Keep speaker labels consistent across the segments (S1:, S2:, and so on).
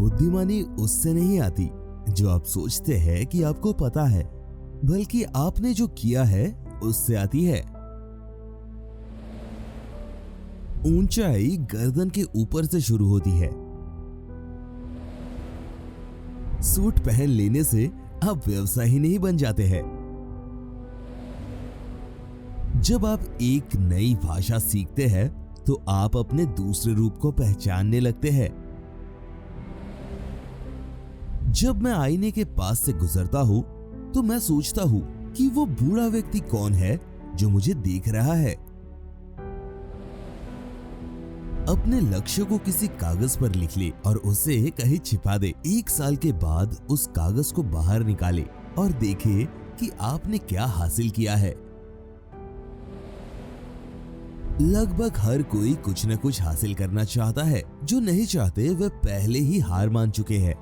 S1: बुद्धिमानी उससे नहीं आती जो आप सोचते हैं कि आपको पता है, बल्कि आपने जो किया है उससे आती है। ऊंचाई गर्दन के ऊपर से शुरू होती है। सूट पहन लेने से आप व्यवसायी नहीं बन जाते हैं। जब आप एक नई भाषा सीखते हैं तो आप अपने दूसरे रूप को पहचानने लगते हैं। जब मैं आईने के पास से गुजरता हूं तो मैं सोचता हूं कि वो बूढ़ा व्यक्ति कौन है जो मुझे देख रहा है। अपने लक्ष्य को किसी कागज पर लिख ले और उसे कहीं छिपा दे। 1 साल के बाद उस कागज को बाहर निकाले और देखे कि आपने क्या हासिल किया है। लगभग हर कोई कुछ न कुछ हासिल करना चाहता है। जो नहीं चाहते वे पहले ही हार मान चुके हैं।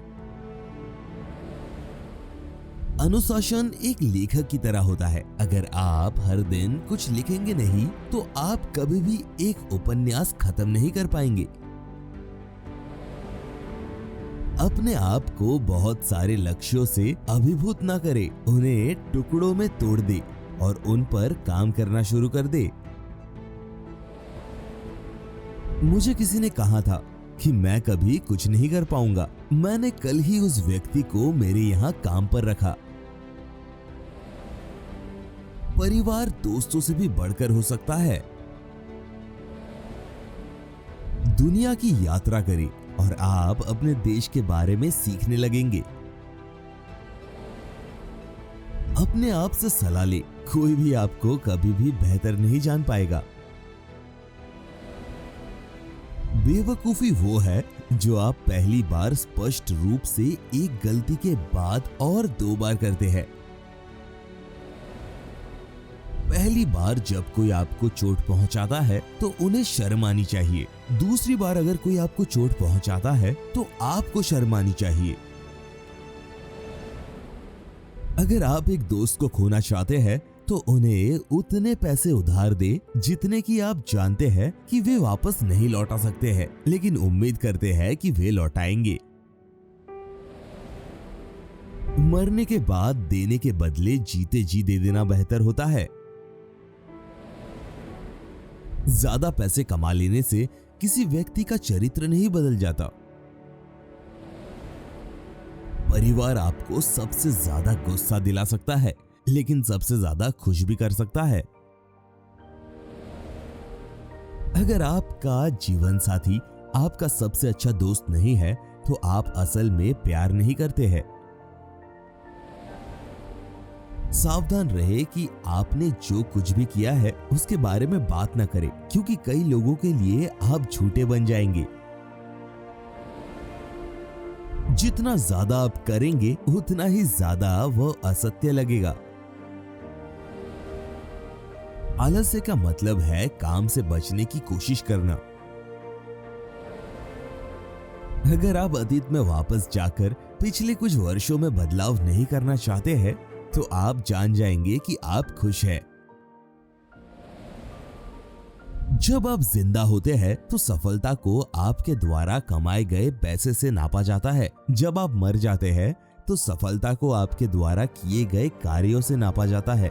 S1: अनुशासन एक लेखक की तरह होता है। अगर आप हर दिन कुछ लिखेंगे नहीं तो आप कभी भी एक उपन्यास खत्म नहीं कर पाएंगे। अपने आप को बहुत सारे लक्ष्यों से अभिभूत ना करें। उन्हें टुकड़ों में तोड़ दे और उन पर काम करना शुरू कर दे। मुझे किसी ने कहा था कि मैं कभी कुछ नहीं कर पाऊंगा। मैंने कल ही उस व्यक्ति को मेरे यहाँ काम पर रखा। परिवार दोस्तों से भी बढ़कर हो सकता है। दुनिया की यात्रा करें और आप अपने देश के बारे में सीखने लगेंगे। अपने आप से सलाह ले। कोई भी आपको कभी भी बेहतर नहीं जान पाएगा। बेवकूफी वो है जो आप पहली बार स्पष्ट रूप से एक गलती के बाद और 2 बार करते हैं। पहली बार जब कोई आपको चोट पहुंचाता है तो उन्हें शर्म आनी चाहिए। दूसरी बार अगर कोई आपको चोट पहुंचाता है तो आपको शर्म आनी चाहिए। अगर आप एक दोस्त को खोना चाहते हैं तो उन्हें उतने पैसे उधार दे जितने की आप जानते हैं कि वे वापस नहीं लौटा सकते हैं, लेकिन उम्मीद करते हैं कि वे लौटाएंगे। मरने के बाद देने के बदले जीते जी दे देना बेहतर होता है। ज्यादा पैसे कमा लेने से किसी व्यक्ति का चरित्र नहीं बदल जाता। परिवार आपको सबसे ज्यादा गुस्सा दिला सकता है, लेकिन सबसे ज्यादा खुश भी कर सकता है। अगर आपका जीवन साथी आपका सबसे अच्छा दोस्त नहीं है तो आप असल में प्यार नहीं करते हैं। सावधान रहे कि आपने जो कुछ भी किया है उसके बारे में बात न करें, क्योंकि कई लोगों के लिए आप झूठे बन जाएंगे। जितना ज्यादा आप करेंगे उतना ही ज्यादा वह असत्य लगेगा। आलस्य का मतलब है काम से बचने की कोशिश करना। अगर आप अतीत में वापस जाकर पिछले कुछ वर्षों में बदलाव नहीं करना चाहते हैं तो आप जान जाएंगे कि आप खुश हैं। जब आप जिंदा होते हैं तो सफलता को आपके द्वारा कमाए गए पैसे से नापा जाता है। जब आप मर जाते हैं तो सफलता को आपके द्वारा किए गए कार्यों से नापा जाता है।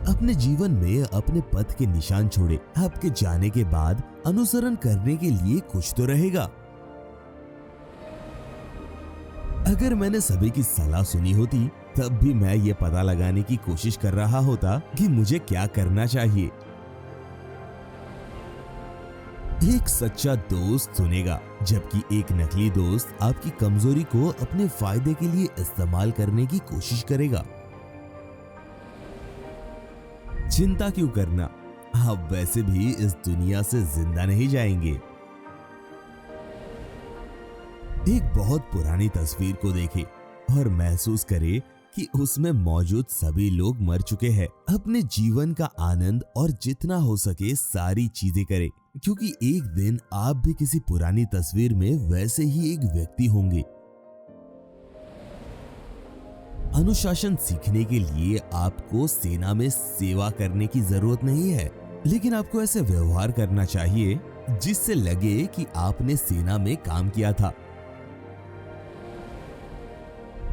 S1: अपने जीवन में अपने पथ के निशान छोड़े। आपके जाने के बाद अनुसरण करने के लिए कुछ तो रहेगा। अगर मैंने सभी की सलाह सुनी होती तब भी मैं ये पता लगाने की कोशिश कर रहा होता कि मुझे क्या करना चाहिए। एक सच्चा दोस्त सुनेगा, जबकि एक नकली दोस्त आपकी कमजोरी को अपने फायदे के लिए इस्तेमाल करने की कोशिश करेगा। चिंता क्यों करना, आप वैसे भी इस दुनिया से जिंदा नहीं जाएंगे। एक बहुत पुरानी तस्वीर को देखें और महसूस करें कि उसमें मौजूद सभी लोग मर चुके हैं। अपने जीवन का आनंद और जितना हो सके सारी चीजें करें, क्योंकि एक दिन आप भी किसी पुरानी तस्वीर में वैसे ही एक व्यक्ति होंगे। अनुशासन सीखने के लिए आपको सेना में सेवा करने की जरूरत नहीं है, लेकिन आपको ऐसे व्यवहार करना चाहिए जिससे लगे कि आपने सेना में काम किया था।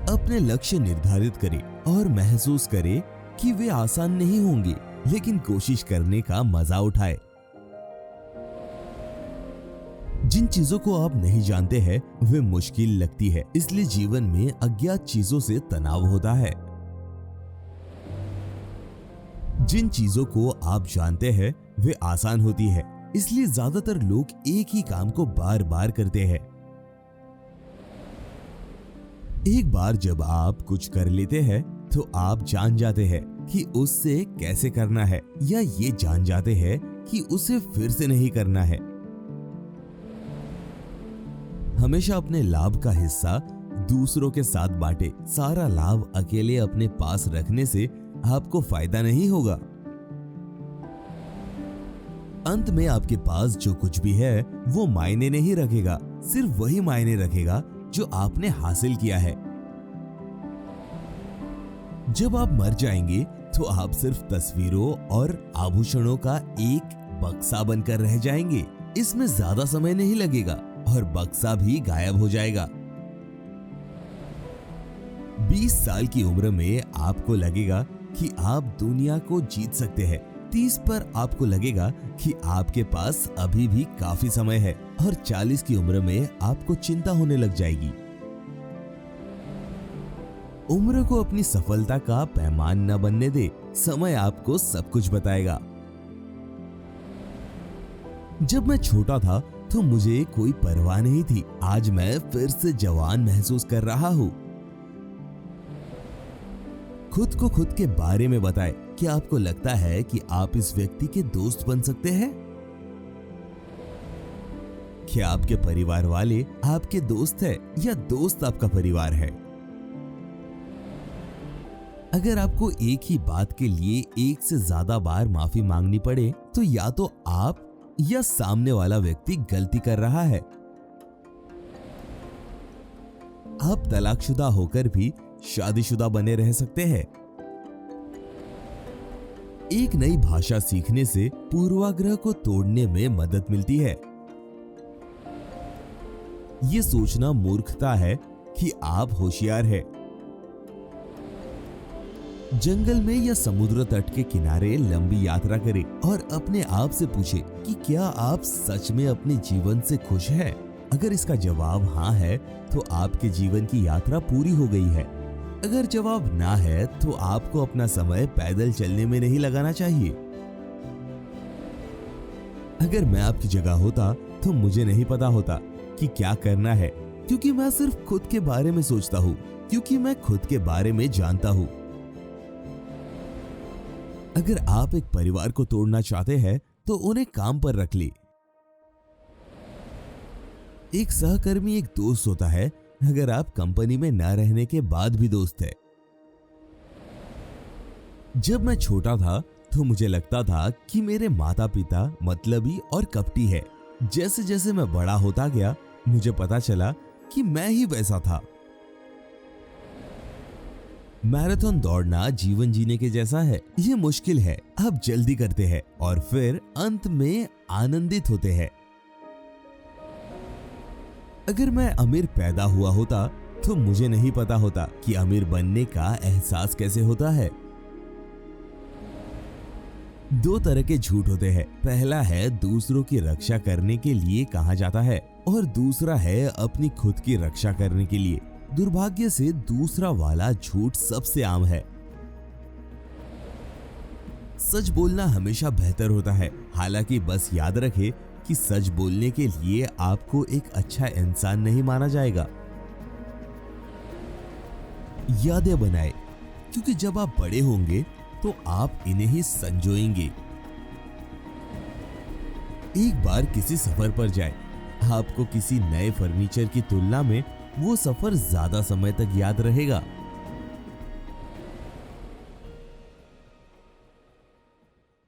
S1: अपने लक्ष्य निर्धारित करें और महसूस करें कि वे आसान नहीं होंगे, लेकिन कोशिश करने का मजा उठाएं। जिन चीजों को आप नहीं जानते हैं वे मुश्किल लगती है, इसलिए जीवन में अज्ञात चीजों से तनाव होता है। जिन चीजों को आप जानते हैं वे आसान होती है, इसलिए ज्यादातर लोग एक ही काम को बार बार करते हैं। एक बार जब आप कुछ कर लेते हैं तो आप जान जाते हैं कि उससे कैसे करना है, या ये जान जाते हैं कि उसे फिर से नहीं करना है। हमेशा अपने लाभ का हिस्सा दूसरों के साथ बांटे। सारा लाभ अकेले अपने पास रखने से आपको फायदा नहीं होगा। अंत में आपके पास जो कुछ भी है वो मायने नहीं रखेगा, सिर्फ वही मायने रखेगा जो आपने हासिल किया है। जब आप मर जाएंगे तो आप सिर्फ तस्वीरों और आभूषणों का एक बक्सा बनकर रह जाएंगे। इसमें ज्यादा समय नहीं लगेगा और बक्सा भी गायब हो जाएगा। 20 साल की उम्र में आपको लगेगा कि आप दुनिया को जीत सकते हैं। 30 पर आपको लगेगा कि आपके पास अभी भी काफी समय है, और 40 की उम्र में आपको चिंता होने लग जाएगी। उम्र को अपनी सफलता का पैमान न बनने दे। समय आपको सब कुछ बताएगा। जब मैं छोटा था तो मुझे कोई परवाह नहीं थी। आज मैं फिर से जवान महसूस कर रहा हूँ। खुद को खुद के बारे में बताएं। क्या आपको लगता है कि आप इस व्यक्ति के दोस्त बन सकते हैं? क्या आपके परिवार वाले आपके दोस्त हैं या दोस्त आपका परिवार है? अगर आपको एक ही बात के लिए एक से ज्यादा बार माफी मांगनी पड़े तो या तो आप या सामने वाला व्यक्ति गलती कर रहा है। आप तलाकशुदा होकर भी शादीशुदा बने रह सकते हैं। एक नई भाषा सीखने से पूर्वाग्रह को तोड़ने में मदद मिलती है। ये सोचना मूर्खता है कि आप होशियार हैं। जंगल में या समुद्र तट के किनारे लंबी यात्रा करें और अपने आप से पूछें कि क्या आप सच में अपने जीवन से खुश हैं? अगर इसका जवाब हाँ है तो आपके जीवन की यात्रा पूरी हो गई है। अगर जवाब ना है तो आपको अपना समय पैदल चलने में नहीं लगाना चाहिए। अगर मैं आपकी जगह होता तो मुझे नहीं पता होता कि क्या करना है, क्योंकि मैं सिर्फ खुद के बारे में सोचता हूँ, क्योंकि मैं खुद के बारे में जानता हूँ। अगर आप एक परिवार को तोड़ना चाहते हैं तो उन्हें काम पर रख ले। एक सहकर्मी एक दोस्त होता है अगर आप कंपनी में न रहने के बाद भी दोस्त है। जब मैं छोटा था तो मुझे लगता था कि मेरे माता पिता मतलबी और कपटी है। जैसे जैसे मैं बड़ा होता गया मुझे पता चला कि मैं ही वैसा था। मैराथन दौड़ना जीवन जीने के जैसा है। ये मुश्किल है, आप जल्दी करते हैं और फिर अंत में आनंदित होते हैं। अगर मैं अमीर पैदा हुआ होता तो मुझे नहीं पता होता कि अमीर बनने का एहसास कैसे होता है। 2 तरह के झूठ होते हैं। पहला है दूसरों की रक्षा करने के लिए कहा जाता है और दूसरा है अपनी खुद की रक्षा करने के लिए। दुर्भाग्य से दूसरा वाला झूठ सबसे आम है। सच बोलना हमेशा बेहतर होता है। हालांकि बस याद रखें कि सच बोलने के लिए आपको एक अच्छा इंसान नहीं माना जाएगा। यादें बनाएं, क्योंकि जब आप बड़े होंगे तो आप इन्हें ही संजोएंगे। एक बार किसी सफर पर जाएं। आपको किसी नए फर्नीचर की तुलना में वो सफर ज्यादा समय तक याद रहेगा।